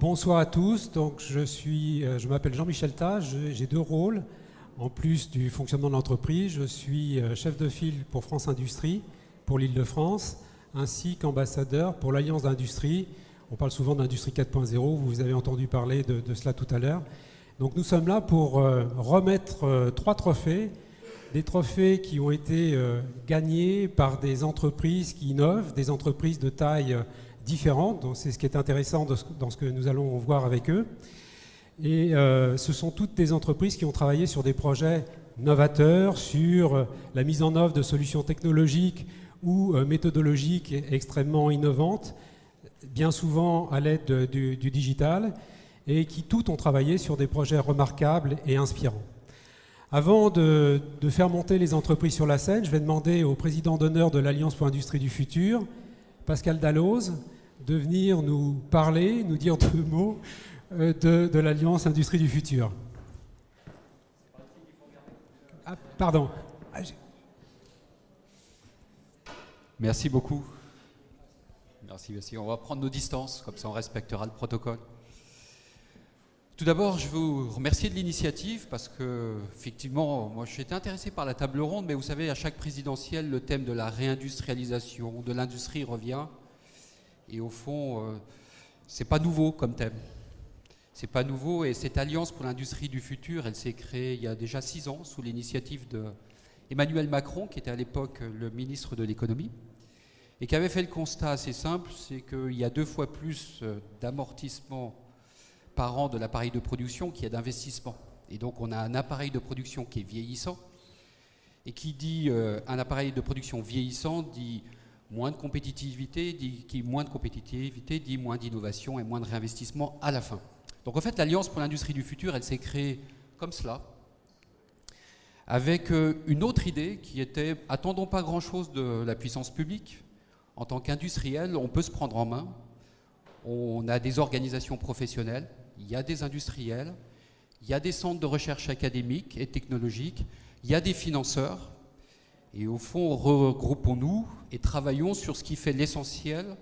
bonsoir à tous. Donc, je m'appelle Jean-Michel Tage, j'ai deux rôles. En plus du fonctionnement de l'entreprise, je suis chef de file pour France Industrie, pour l'Île-de-France, ainsi qu'ambassadeur pour l'Alliance d'Industrie. On parle souvent d'Industrie 4.0, vous avez entendu parler de cela tout à l'heure. Donc nous sommes là pour remettre trois trophées, des trophées qui ont été gagnés par des entreprises qui innovent, des entreprises de taille différentes. Donc c'est ce qui est intéressant dans ce que nous allons voir avec eux. Et ce sont toutes des entreprises qui ont travaillé sur des projets novateurs, sur la mise en œuvre de solutions technologiques ou méthodologiques extrêmement innovantes, bien souvent à l'aide du digital, et qui toutes ont travaillé sur des projets remarquables et inspirants. Avant de faire monter les entreprises sur la scène, je vais demander au président d'honneur de l'Alliance pour l'Industrie du Futur, Pascal Dalloz, de venir nous parler, nous dire deux mots de l'Alliance Industrie du Futur. Ah, pardon. Merci beaucoup. Merci. On va prendre nos distances, comme ça on respectera le protocole. Tout d'abord, je veux vous remercier de l'initiative parce que, effectivement, moi j'étais intéressé par la table ronde, mais vous savez, à chaque présidentielle, le thème de la réindustrialisation, de l'industrie revient. Et au fond, c'est pas nouveau comme thème. C'est pas nouveau, et cette Alliance pour l'Industrie du Futur, elle s'est créée il y a déjà 6 ans sous l'initiative d'Emmanuel Macron, qui était à l'époque le ministre de l'économie, et qui avait fait le constat assez simple, c'est qu'il y a 2 fois plus d'amortissement par an de l'appareil de production qu'il y a d'investissement. Et donc on a un appareil de production qui est vieillissant, et qui dit un appareil de production vieillissant dit moins de compétitivité, dit moins d'innovation et moins de réinvestissement à la fin. Donc en fait, l'Alliance pour l'Industrie du Futur, elle s'est créée comme cela, avec une autre idée qui était « attendons pas grand-chose de la puissance publique. En tant qu'industriel, on peut se prendre en main. On a des organisations professionnelles, il y a des industriels, il y a des centres de recherche académiques et technologiques, il y a des financeurs. Et au fond, regroupons-nous et travaillons sur ce qui fait l'essentiel,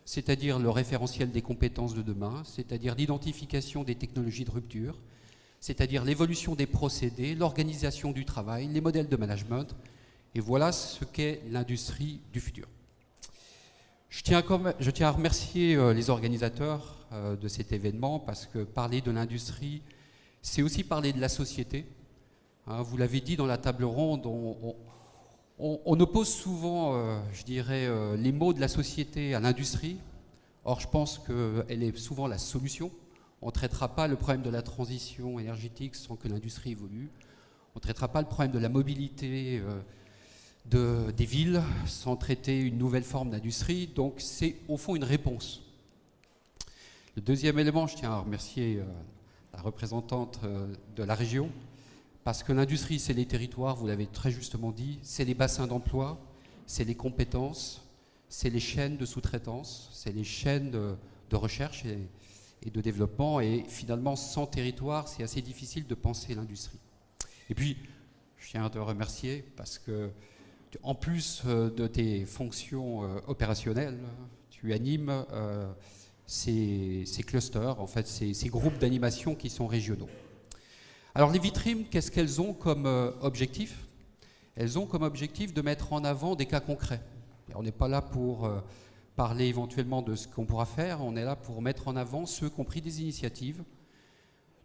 c'est-à-dire le référentiel des compétences de demain, c'est-à-dire l'identification des technologies de rupture, c'est-à-dire l'évolution des procédés, l'organisation du travail, les modèles de management. Et voilà ce qu'est l'industrie du futur. Je tiens à remercier les organisateurs de cet événement parce que parler de l'industrie, c'est aussi parler de la société. Vous l'avez dit dans la table ronde, on oppose souvent, les mots de la société à l'industrie. Or, je pense qu'elle est souvent la solution. On ne traitera pas le problème de la transition énergétique sans que l'industrie évolue. On ne traitera pas le problème de la mobilité des villes sans traiter une nouvelle forme d'industrie. Donc, c'est au fond une réponse. Le deuxième élément, je tiens à remercier la représentante de la région, parce que l'industrie, c'est les territoires, vous l'avez très justement dit, c'est les bassins d'emploi, c'est les compétences, c'est les chaînes de sous-traitance, c'est les chaînes de recherche et de développement. Et finalement, sans territoire, c'est assez difficile de penser l'industrie. Et puis, je tiens à te remercier parce que, en plus de tes fonctions opérationnelles, tu animes ces clusters, en fait, ces groupes d'animation qui sont régionaux. Alors les vitrines, qu'est-ce qu'elles ont comme objectif? Elles ont comme objectif de mettre en avant des cas concrets. Et on n'est pas là pour parler éventuellement de ce qu'on pourra faire, on est là pour mettre en avant ceux qui ont pris des initiatives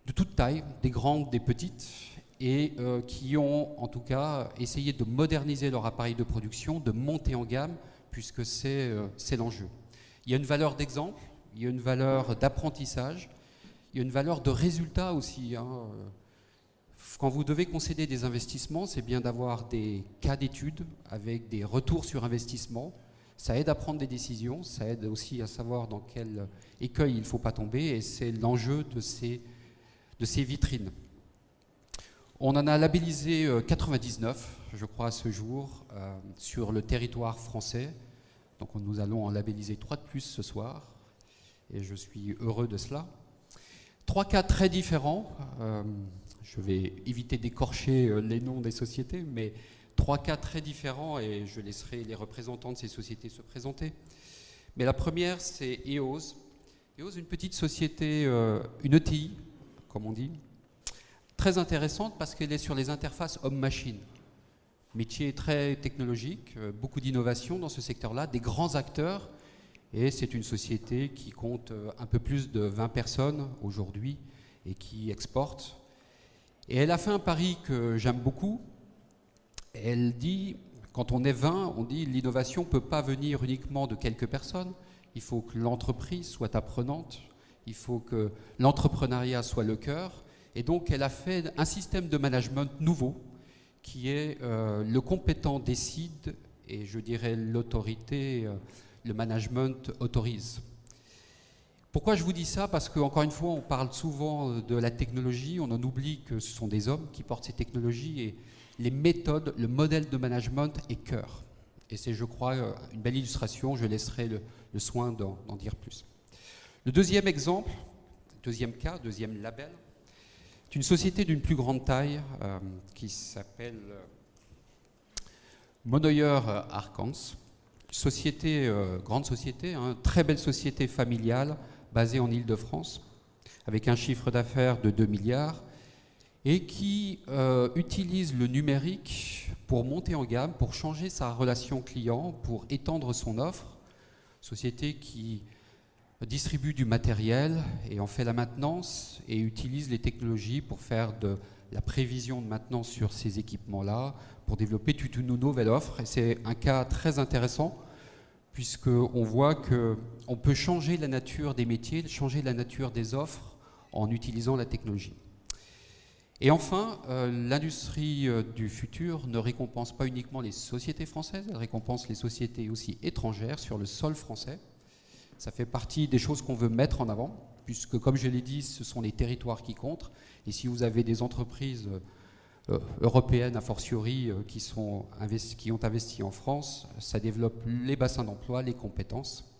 de toute taille, des grandes, des petites, et qui ont en tout cas essayé de moderniser leur appareil de production, de monter en gamme, puisque c'est l'enjeu. Il y a une valeur d'exemple, il y a une valeur d'apprentissage, il y a une valeur de résultat aussi. Quand vous devez concéder des investissements, c'est bien d'avoir des cas d'études avec des retours sur investissement. Ça aide à prendre des décisions, ça aide aussi à savoir dans quel écueil il ne faut pas tomber, et c'est l'enjeu de ces vitrines. On en a labellisé 99, je crois, à ce jour, sur le territoire français. Donc nous allons en labelliser 3 de plus ce soir, et je suis heureux de cela. 3 cas très différents. Je vais éviter d'écorcher les noms des sociétés, mais 3 cas très différents, et je laisserai les représentants de ces sociétés se présenter. Mais la première, c'est EOS. EOS, une petite société, une ETI, comme on dit, très intéressante parce qu'elle est sur les interfaces homme-machine. Métier très technologique, beaucoup d'innovation dans ce secteur-là, des grands acteurs, et c'est une société qui compte un peu plus de 20 personnes aujourd'hui et qui exporte. Et elle a fait un pari que j'aime beaucoup. Elle dit, quand on est 20, on dit l'innovation ne peut pas venir uniquement de quelques personnes, il faut que l'entreprise soit apprenante, il faut que l'entrepreneuriat soit le cœur. Et donc elle a fait un système de management nouveau qui est le compétent décide et je dirais l'autorité, le management autorise. Pourquoi je vous dis ça? Parce qu'encore une fois, on parle souvent de la technologie, on en oublie que ce sont des hommes qui portent ces technologies et les méthodes, le modèle de management est cœur. Et c'est, je crois, une belle illustration, je laisserai le soin d'en dire plus. Le deuxième exemple, deuxième cas, deuxième label, c'est une société d'une plus grande taille qui s'appelle Monoyer Arcans. Société, grande société, hein, très belle société familiale basée en Île-de-France, avec un chiffre d'affaires de 2 milliards et qui utilise le numérique pour monter en gamme, pour changer sa relation client, pour étendre son offre. Société qui distribue du matériel et en fait la maintenance et utilise les technologies pour faire de la prévision de maintenance sur ces équipements-là, pour développer toute une nouvelle offre. Et c'est un cas très intéressant puisqu'on voit qu'on peut changer la nature des métiers, changer la nature des offres en utilisant la technologie. Et enfin, l'industrie du futur ne récompense pas uniquement les sociétés françaises, elle récompense les sociétés aussi étrangères sur le sol français. Ça fait partie des choses qu'on veut mettre en avant, puisque, comme je l'ai dit, ce sont les territoires qui comptent. Et si vous avez des entreprises européennes, a fortiori, qui ont investi en France, ça développe les bassins d'emploi, les compétences.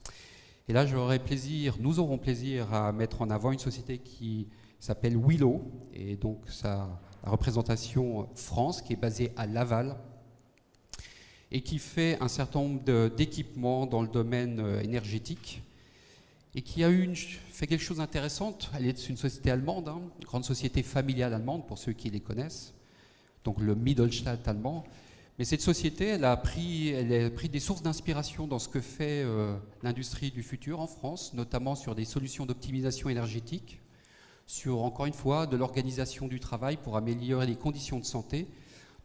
Et là, nous aurons plaisir à mettre en avant une société qui s'appelle Willow, et donc la représentation France, qui est basée à Laval, et qui fait un certain nombre d'équipements dans le domaine énergétique, et qui a fait quelque chose d'intéressant. Elle est une société allemande, hein, une grande société familiale allemande, pour ceux qui les connaissent, donc le Mittelstand allemand. Mais cette société, elle a pris des sources d'inspiration dans ce que fait l'industrie du futur en France, notamment sur des solutions d'optimisation énergétique, sur, encore une fois, de l'organisation du travail pour améliorer les conditions de santé.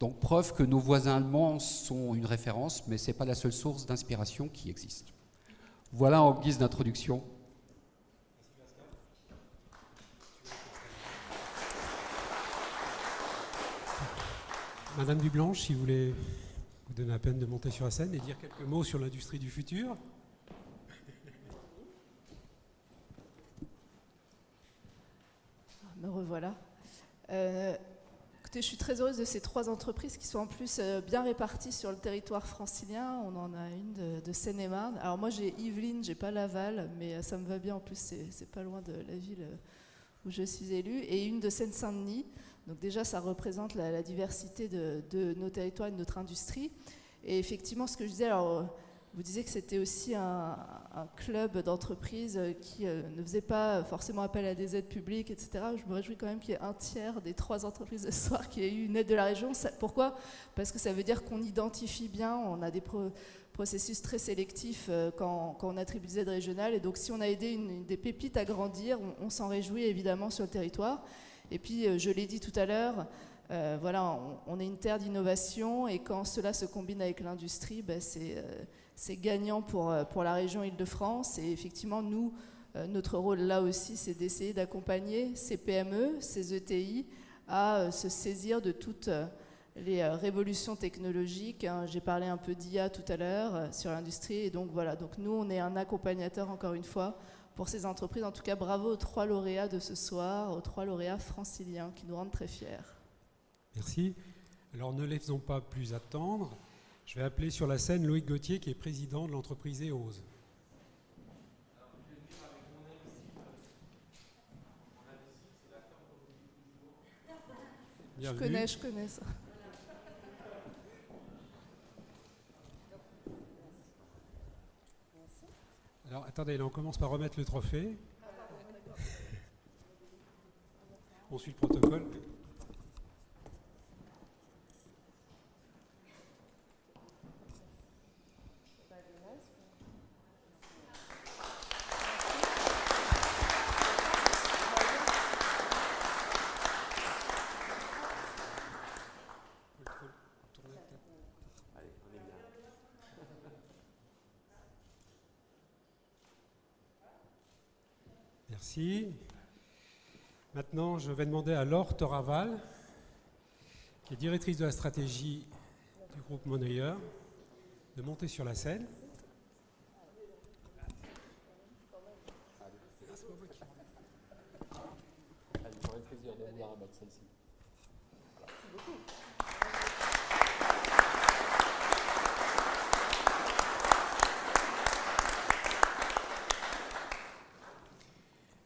Donc, preuve que nos voisins allemands sont une référence, mais ce n'est pas la seule source d'inspiration qui existe. Voilà en guise d'introduction. Madame Dublanche, si vous voulez vous donner la peine de monter sur la scène et dire quelques mots sur l'industrie du futur. Me revoilà. Écoutez, je suis très heureuse de ces 3 entreprises qui sont en plus bien réparties sur le territoire francilien. On en a une de Seine-et-Marne. Alors moi j'ai Yvelines, j'ai pas Laval, mais ça me va bien. En plus c'est pas loin de la ville où je suis élue. Et une de Seine-Saint-Denis. Donc déjà ça représente la diversité de nos territoires et de notre industrie. Et effectivement ce que je disais, alors vous disiez que c'était aussi un club d'entreprises qui ne faisait pas forcément appel à des aides publiques, etc. Je me réjouis quand même qu'il y ait un tiers des 3 entreprises de ce soir qui aient eu une aide de la région. Pourquoi? Parce que ça veut dire qu'on identifie bien, on a des processus très sélectifs quand on attribue des aides régionales. Et donc si on a aidé des pépites à grandir, on s'en réjouit évidemment sur le territoire. Et puis je l'ai dit tout à l'heure, voilà, on est une terre d'innovation et quand cela se combine avec l'industrie, ben c'est gagnant pour la région Île-de-France. Et effectivement, nous, notre rôle là aussi, c'est d'essayer d'accompagner ces PME, ces ETI, à se saisir de toutes les révolutions technologiques. Hein. J'ai parlé un peu d'IA tout à l'heure sur l'industrie. Et donc voilà, donc nous, on est un accompagnateur, encore une fois, pour ces entreprises. En tout cas, bravo aux 3 lauréats de ce soir, aux 3 lauréats franciliens qui nous rendent très fiers. Merci. Alors ne les faisons pas plus attendre. Je vais appeler sur la scène Loïc Gauthier, qui est président de l'entreprise EOS. Bienvenue. Je connais ça. Alors attendez, là on commence par remettre le trophée. On suit le protocole. Merci. Maintenant, je vais demander à Laure Toraval, qui est directrice de la stratégie du groupe Monnayeur, de monter sur la scène.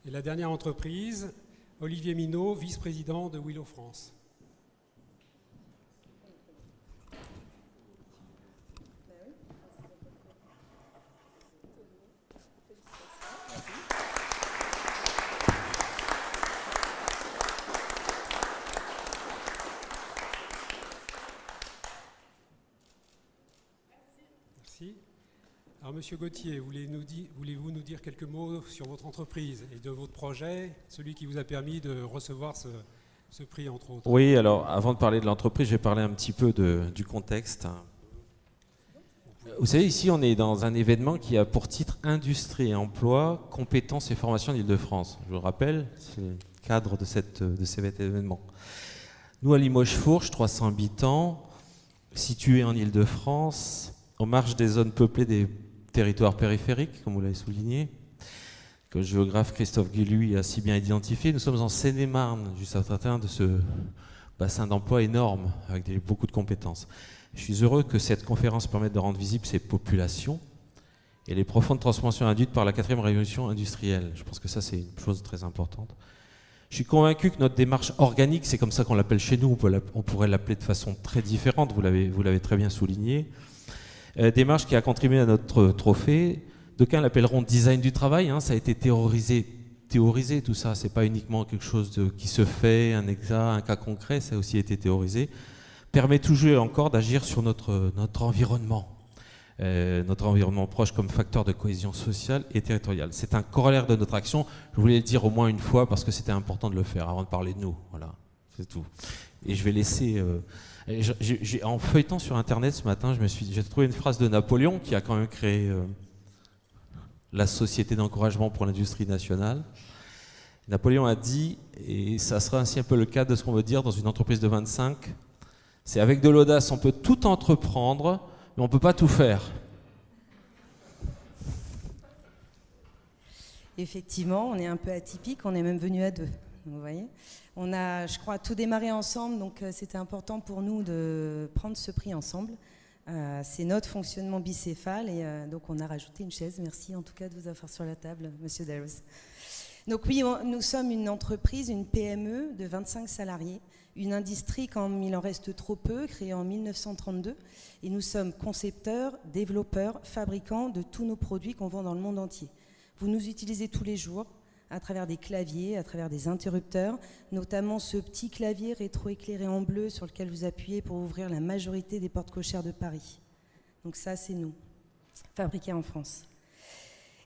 Et la dernière entreprise, Olivier Minot, vice-président de Willow France. Merci. Alors, Monsieur Gauthier, voulez-vous nous dire quelques mots sur votre entreprise et de votre projet, celui qui vous a permis de recevoir ce prix, entre autres? Oui, alors avant de parler de l'entreprise, je vais parler un petit peu du contexte. Vous savez, ici, on est dans un événement qui a pour titre Industrie et emploi, compétences et formation d'Île-de-France. Je vous le rappelle, c'est le cadre de cet événement. Nous, à Limoges-Fourches, 300 habitants, situés en Île-de-France, en marge des zones peuplées des territoires périphériques, comme vous l'avez souligné, que le géographe Christophe Guilluy a si bien identifié. Nous sommes en Seine-et-Marne, juste à l'intérieur de ce bassin d'emploi énorme, avec beaucoup de compétences. Je suis heureux que cette conférence permette de rendre visibles ces populations et les profondes transformations induites par la 4e révolution industrielle. Je pense que ça, c'est une chose très importante. Je suis convaincu que notre démarche organique, c'est comme ça qu'on l'appelle chez nous, on pourrait l'appeler de façon très différente, vous l'avez très bien souligné. Démarche qui a contribué à notre trophée. D'aucuns l'appelleront design du travail, hein, ça a été théorisé tout ça, c'est pas uniquement quelque chose qui se fait, un cas concret, ça a aussi été théorisé. Permet toujours encore d'agir sur notre environnement, notre environnement proche comme facteur de cohésion sociale et territoriale. C'est un corollaire de notre action, je voulais le dire au moins une fois parce que c'était important de le faire avant de parler de nous, voilà, c'est tout. Et je vais laisser... en feuilletant sur Internet ce matin, j'ai trouvé une phrase de Napoléon qui a quand même créé la Société d'encouragement pour l'industrie nationale. Napoléon a dit, et ça sera ainsi un peu le cas de ce qu'on veut dire dans une entreprise de 25, c'est avec de l'audace, on peut tout entreprendre, mais on ne peut pas tout faire. Effectivement, on est un peu atypique, on est même venu à deux, vous voyez. On a, je crois, tout démarré ensemble, donc c'était important pour nous de prendre ce prix ensemble. C'est notre fonctionnement bicéphale et donc on a rajouté une chaise. Merci en tout cas de vous avoir sur la table, Monsieur Darrows. Donc oui, nous sommes une entreprise, une PME de 25 salariés, une industrie comme il en reste trop peu, créée en 1932. Et nous sommes concepteurs, développeurs, fabricants de tous nos produits qu'on vend dans le monde entier. Vous nous utilisez tous les jours, à travers des claviers, à travers des interrupteurs, notamment ce petit clavier rétroéclairé en bleu sur lequel vous appuyez pour ouvrir la majorité des portes cochères de Paris. Donc ça, c'est nous, fabriqués en France.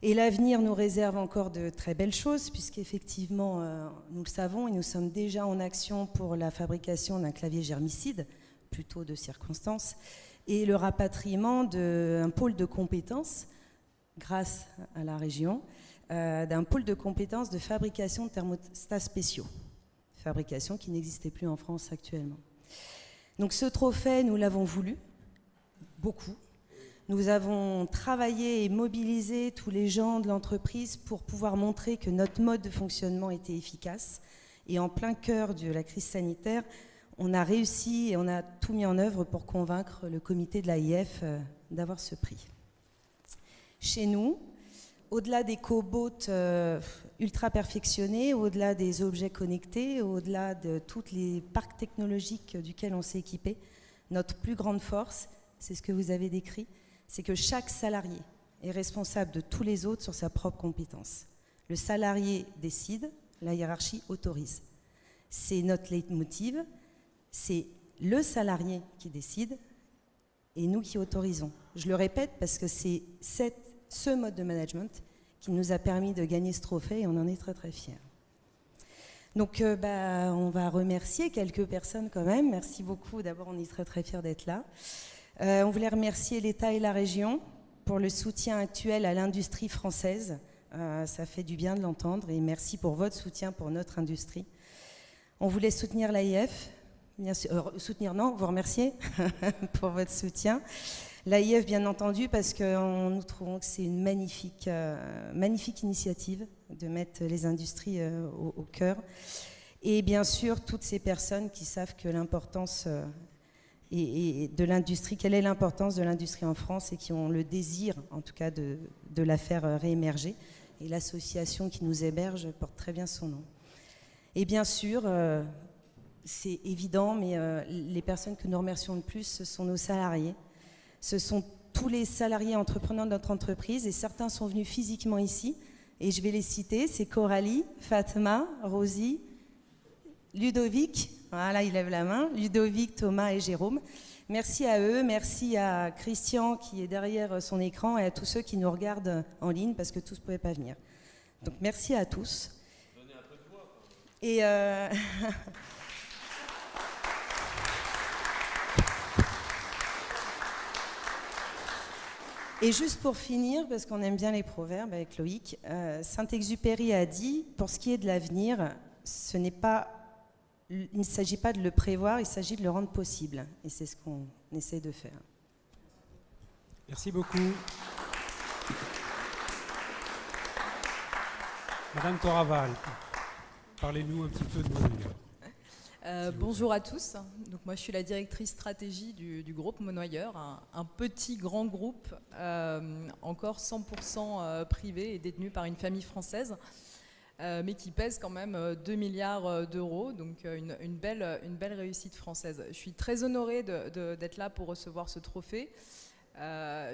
Et l'avenir nous réserve encore de très belles choses, puisqu'effectivement, nous le savons, et nous sommes déjà en action pour la fabrication d'un clavier germicide, plutôt de circonstance, et le rapatriement d'un pôle de compétences, grâce à la région, d'un pôle de compétences de fabrication de thermostats spéciaux, fabrication qui n'existait plus en France actuellement. Donc ce trophée, nous l'avons voulu, beaucoup. Nous avons travaillé et mobilisé tous les gens de l'entreprise pour pouvoir montrer que notre mode de fonctionnement était efficace. Et en plein cœur de la crise sanitaire, on a réussi et on a tout mis en œuvre pour convaincre le comité de l'AIF d'avoir ce prix. Chez nous, au-delà des cobots ultra perfectionnés, au-delà des objets connectés, au-delà de tous les parcs technologiques duquel on s'est équipé, notre plus grande force, c'est ce que vous avez décrit, c'est que chaque salarié est responsable de tous les autres sur sa propre compétence. Le salarié décide, la hiérarchie autorise. c'est notre leitmotiv, c'est le salarié qui décide et nous qui autorisons. Je le répète parce que c'est ce mode de management qui nous a permis de gagner ce trophée et on en est très très fiers. Donc on va remercier quelques personnes quand même. Merci beaucoup, d'abord on est très très fiers d'être là. On voulait remercier l'État et la région pour le soutien actuel à l'industrie française. Ça fait du bien de l'entendre et merci pour votre soutien pour notre industrie. On voulait soutenir l'AIF, bien sûr, vous remercier pour votre soutien. L'AIF, bien entendu, parce que nous trouvons que c'est une magnifique initiative de mettre les industries au cœur. Et bien sûr, toutes ces personnes qui savent que l'importance de l'industrie, quelle est l'importance de l'industrie en France et qui ont le désir, en tout cas, de la faire réémerger. Et l'association qui nous héberge porte très bien son nom. Et bien sûr, c'est évident, mais les personnes que nous remercions le plus, ce sont nos salariés. Ce sont tous les salariés entrepreneurs de notre entreprise et certains sont venus physiquement ici. Et je vais les citer, c'est Coralie, Fatma, Rosie, Ludovic, voilà, il lève la main, Ludovic, Thomas et Jérôme. Merci à eux, merci à Christian qui est derrière son écran et à tous ceux qui nous regardent en ligne parce que tous ne pouvaient pas venir. Donc merci à tous. Donnez un peu de voix. Et Et juste pour finir, parce qu'on aime bien les proverbes avec Loïc, Saint-Exupéry a dit, pour ce qui est de l'avenir, il ne s'agit pas de le prévoir, il s'agit de le rendre possible. Et c'est ce qu'on essaie de faire. Merci beaucoup. Madame Toraval, parlez-nous un petit peu de Monoyeur. Bonjour à tous. Donc moi, je suis la directrice stratégie du groupe Monoyeur, un petit grand groupe encore 100% privé et détenu par une famille française, mais qui pèse quand même 2 milliards d'euros, donc une belle réussite française. Je suis très honorée d'être là pour recevoir ce trophée.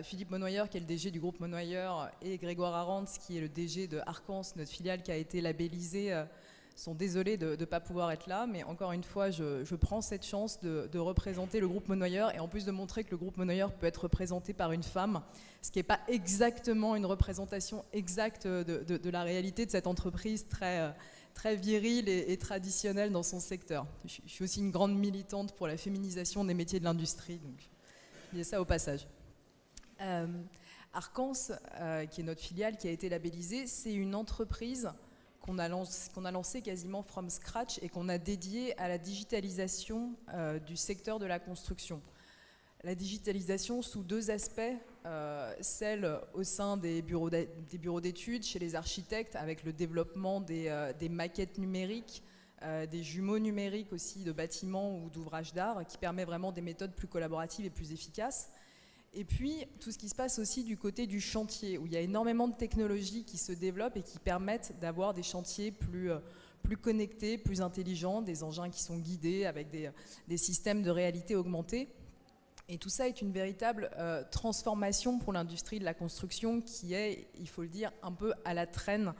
Philippe Monoyeur, qui est le DG du groupe Monoyeur, et Grégoire Arantz, qui est le DG de Arcance, notre filiale qui a été labellisée, sont désolés de ne pas pouvoir être là, mais encore une fois, je prends cette chance de représenter le groupe Monoyeur et en plus de montrer que le groupe Monoyeur peut être représenté par une femme, ce qui n'est pas exactement une représentation exacte de la réalité de cette entreprise très virile et traditionnelle dans son secteur. Je suis aussi une grande militante pour la féminisation des métiers de l'industrie, donc je dis ça au passage. Arcance, qui est notre filiale, qui a été labellisée, c'est une entreprise qu'on a lancé quasiment from scratch et qu'on a dédié à la digitalisation du secteur de la construction. La digitalisation sous deux aspects, celle au sein des bureaux d'études, chez les architectes, avec le développement des maquettes numériques, des jumeaux numériques aussi de bâtiments ou d'ouvrages d'art, qui permet vraiment des méthodes plus collaboratives et plus efficaces. Et puis, tout ce qui se passe aussi du côté du chantier, où il y a énormément de technologies qui se développent et qui permettent d'avoir des chantiers plus connectés, plus intelligents, des engins qui sont guidés avec des systèmes de réalité augmentée. Et tout ça est une véritable transformation pour l'industrie de la construction qui est, il faut le dire, un peu à la traîne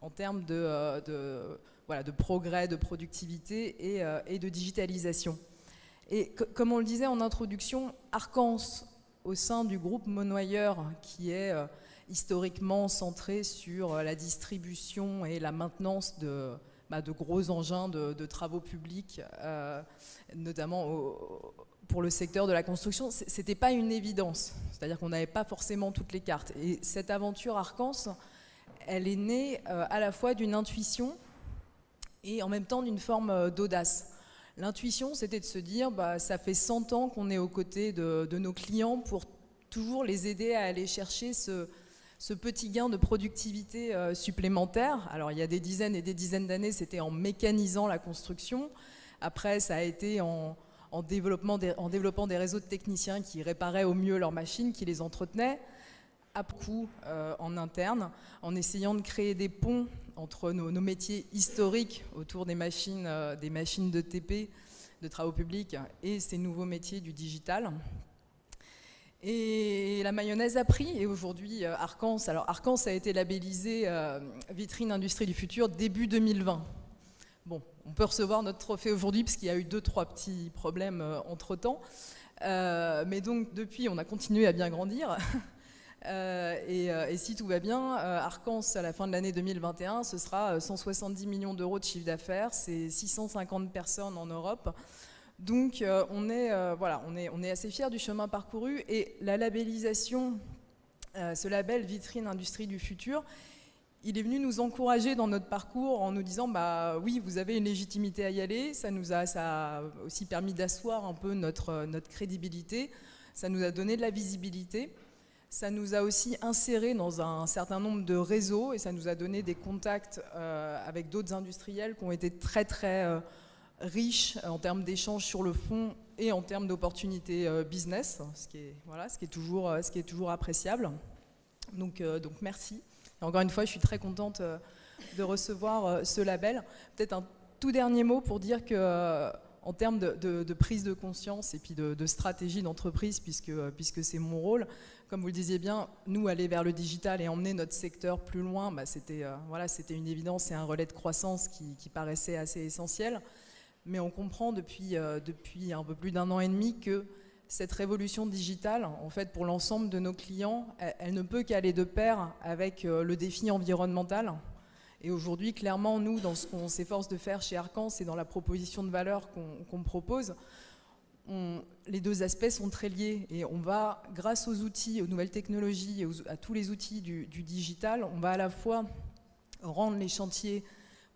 en termes de progrès, de productivité et de digitalisation. Et comme on le disait en introduction, Arcance, au sein du groupe Monoyeur, qui est historiquement centré sur la distribution et la maintenance de gros engins de travaux publics, notamment pour le secteur de la construction, c'était pas une évidence. C'est-à-dire qu'on n'avait pas forcément toutes les cartes. Et cette aventure Arcance, elle est née à la fois d'une intuition et en même temps d'une forme d'audace. L'intuition, c'était de se dire, ça fait 100 ans qu'on est aux côtés de nos clients pour toujours les aider à aller chercher ce petit gain de productivité supplémentaire. Alors, il y a des dizaines et des dizaines d'années, c'était en mécanisant la construction. Après, ça a été en développant des réseaux de techniciens qui réparaient au mieux leurs machines, qui les entretenaient, à coup en interne, en essayant de créer des ponts entre nos métiers historiques autour des machines de TP, de travaux publics, et ces nouveaux métiers du digital. Et la mayonnaise a pris, et aujourd'hui Arcance a été labellisé Vitrine Industrie du Futur début 2020. Bon, on peut recevoir notre trophée aujourd'hui parce qu'il y a eu 2-3 petits problèmes entre-temps. Mais donc depuis, on a continué à bien grandir. Et si tout va bien, Arcance, à la fin de l'année 2021, ce sera 170 millions d'euros de chiffre d'affaires, c'est 650 personnes en Europe. Donc on est assez fiers du chemin parcouru, et la labellisation, ce label Vitrine Industrie du Futur, il est venu nous encourager dans notre parcours en nous disant bah oui, vous avez une légitimité à y aller, ça a aussi permis d'asseoir un peu notre crédibilité, ça nous a donné de la visibilité, ça nous a aussi inséré dans un certain nombre de réseaux, et ça nous a donné des contacts avec d'autres industriels qui ont été très très riches en termes d'échanges sur le fond et en termes d'opportunités business, ce qui est toujours appréciable. Donc merci. Et encore une fois, je suis très contente de recevoir ce label. Peut-être un tout dernier mot pour dire que, en termes de prise de conscience et puis de stratégie d'entreprise, puisque c'est mon rôle, comme vous le disiez bien, nous, aller vers le digital et emmener notre secteur plus loin, bah, c'était une évidence, c'est un relais de croissance qui paraissait assez essentiel. Mais on comprend depuis un peu plus d'1 an et demi que cette révolution digitale, en fait, pour l'ensemble de nos clients, elle ne peut qu'aller de pair avec le défi environnemental. Et aujourd'hui, clairement, nous, dans ce qu'on s'efforce de faire chez Arcance et dans la proposition de valeur qu'on propose, les deux aspects sont très liés. Et on va, grâce aux outils, aux nouvelles technologies et à tous les outils du digital, on va à la fois rendre les chantiers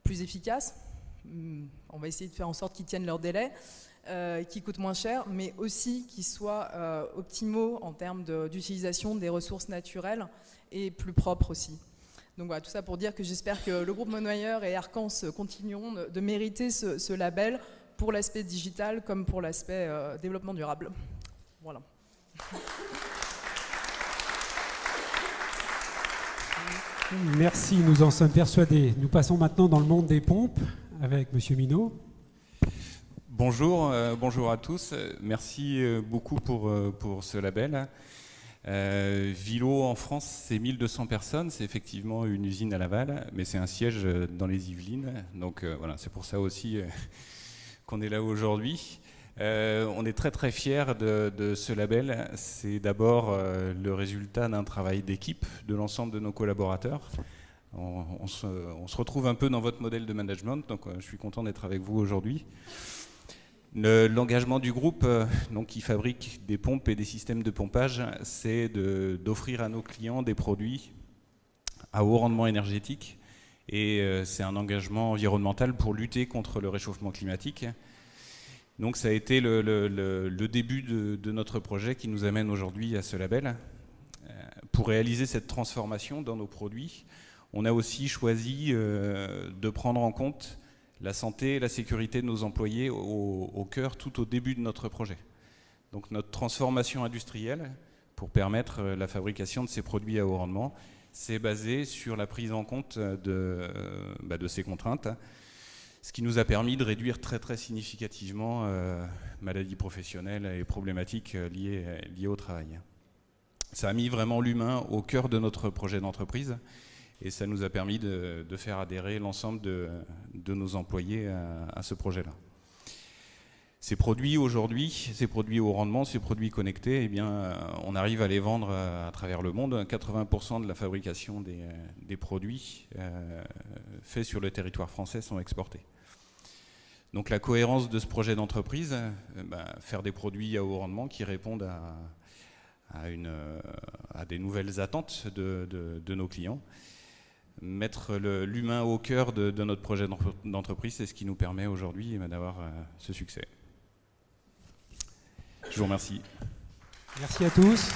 plus efficaces, on va essayer de faire en sorte qu'ils tiennent leur délai, qui coûtent moins cher, mais aussi qui soient optimaux en termes d'utilisation des ressources naturelles et plus propres aussi. Donc voilà, tout ça pour dire que j'espère que le groupe Monoyer et Arcance continueront de mériter ce label pour l'aspect digital comme pour l'aspect développement durable. Voilà. Merci, nous en sommes persuadés. Nous passons maintenant dans le monde des pompes avec Monsieur Minot. Bonjour, bonjour à tous. Merci beaucoup pour ce label. Vilo en France, c'est 1200 personnes. C'est effectivement une usine à Laval, mais c'est un siège dans les Yvelines. Donc voilà, c'est pour ça aussi qu'on est là aujourd'hui. On est très très fiers de ce label. C'est d'abord le résultat d'un travail d'équipe de l'ensemble de nos collaborateurs. On se retrouve un peu dans votre modèle de management, donc je suis content d'être avec vous aujourd'hui. L'engagement du groupe, donc, qui fabrique des pompes et des systèmes de pompage, c'est d'offrir à nos clients des produits à haut rendement énergétique, et c'est un engagement environnemental pour lutter contre le réchauffement climatique. Donc ça a été le début de notre projet qui nous amène aujourd'hui à ce label. Pour réaliser cette transformation dans nos produits, on a aussi choisi de prendre en compte la santé et la sécurité de nos employés au cœur, tout au début de notre projet. Donc notre transformation industrielle, pour permettre la fabrication de ces produits à haut rendement, c'est basé sur la prise en compte de ces contraintes, ce qui nous a permis de réduire très très significativement maladies professionnelles et problématiques liées au travail. Ça a mis vraiment l'humain au cœur de notre projet d'entreprise, et ça nous a permis de faire adhérer l'ensemble de nos employés à ce projet-là. Ces produits aujourd'hui, ces produits haut rendement, ces produits connectés, eh bien, on arrive à les vendre à travers le monde. 80% de la fabrication des produits faits sur le territoire français sont exportés. Donc la cohérence de ce projet d'entreprise, faire des produits à haut rendement qui répondent à des nouvelles attentes de nos clients. Mettre l'humain au cœur de notre projet d'entreprise, c'est ce qui nous permet aujourd'hui d'avoir ce succès. Je vous remercie. Merci à tous.